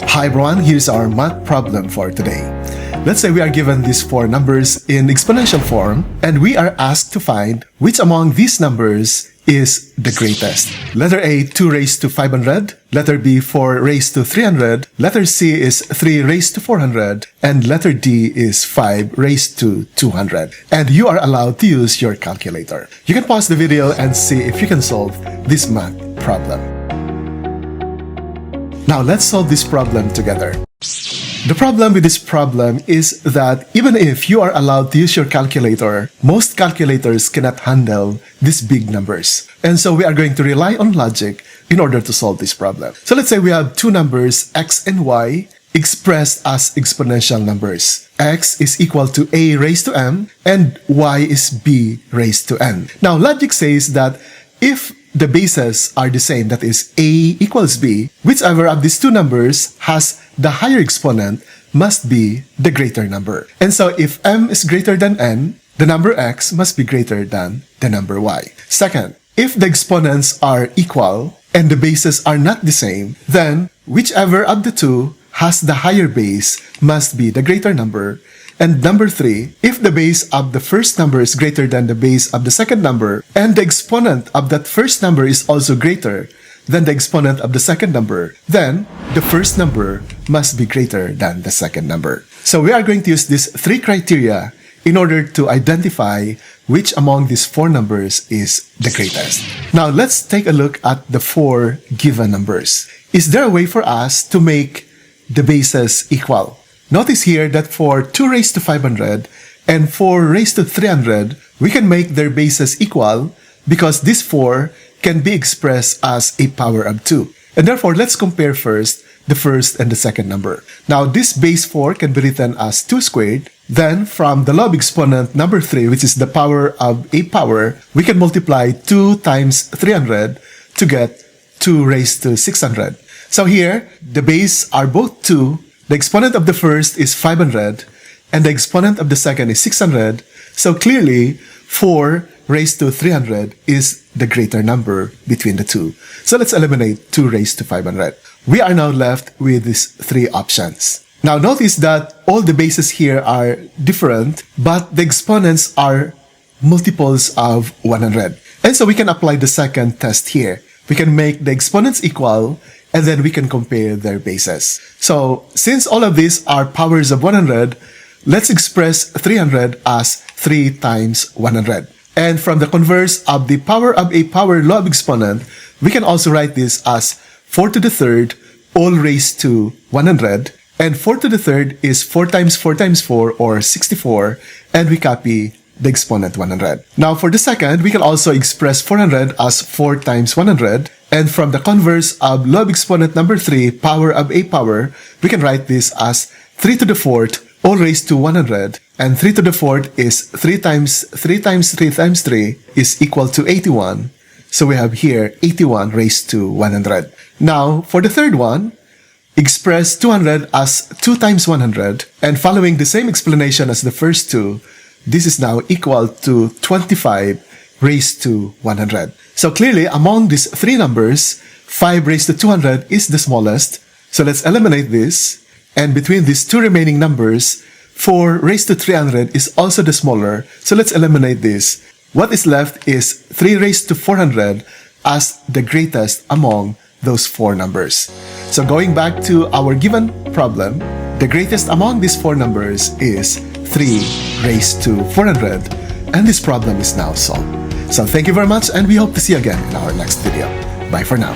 Hi everyone, here's our math problem for today. Let's say we are given these four numbers in exponential form and we are asked to find which among these numbers is the greatest. Letter A, 2 raised to 500. Letter B, 4 raised to 300. Letter C is 3 raised to 400. And letter D is 5 raised to 200. And you are allowed to use your calculator. You can pause the video and see if you can solve this math problem. Now let's solve this problem together. The problem with this problem is that even if you are allowed to use your calculator, most calculators cannot handle these big numbers. And so we are going to rely on logic in order to solve this problem. So let's say we have two numbers, x and y, expressed as exponential numbers. X is equal to a raised to m and y is b raised to n. Now logic says that if the bases are the same, that is a equals b, whichever of these two numbers has the higher exponent must be the greater number. And so if m is greater than n, the number x must be greater than the number y. Second, if the exponents are equal and the bases are not the same, then whichever of the two has the higher base must be the greater number. And number 3, if the base of the first number is greater than the base of the second number, and the exponent of that first number is also greater than the exponent of the second number, then the first number must be greater than the second number. So we are going to use these 3 criteria in order to identify which among these 4 numbers is the greatest. Now let's take a look at the 4 given numbers. Is there a way for us to make the bases equal? Notice here that for 2 raised to 500 and 4 raised to 300, we can make their bases equal because these 4 can be expressed as a power of 2. And therefore, let's compare first the first and the second number. Now, this base 4 can be written as 2 squared. Then, from the log exponent number 3, which is the power of a power, we can multiply 2 times 300 to get 2 raised to 600. So here, the base are both 2. The exponent of the first is 500, and the exponent of the second is 600. So clearly, 4 raised to 300 is the greater number between the two. So let's eliminate 2 raised to 500. We are now left with these 3 options. Now notice that all the bases here are different, but the exponents are multiples of 100. And so we can apply the second test here. We can make the exponents equal, and then we can compare their bases. So, since all of these are powers of 100, let's express 300 as 3 times 100. And from the converse of the power of a power log exponent, we can also write this as 4 to the third, all raised to 100. And 4 to the third is 4 times 4 times 4, or 64, and we copy the exponent 100. Now for the second, we can also express 400 as 4 times 100. And from the converse of log exponent number 3, power of a power, we can write this as 3 to the fourth, all raised to 100. And 3 to the fourth is 3 times 3 times 3 times 3 is equal to 81. So we have here 81 raised to 100. Now for the third one, express 200 as 2 times 100. And following the same explanation as the first two, this is now equal to 25 raised to 100. So clearly, among these 3 numbers, 5 raised to 200 is the smallest. So let's eliminate this. And between these 2 remaining numbers, 4 raised to 300 is also the smaller. So let's eliminate this. What is left is 3 raised to 400 as the greatest among those 4 numbers. So going back to our given problem, the greatest among these 4 numbers is 3 raised to 400, and this problem is now solved. So thank you very much, and we hope to see you again in our next video. Bye for now.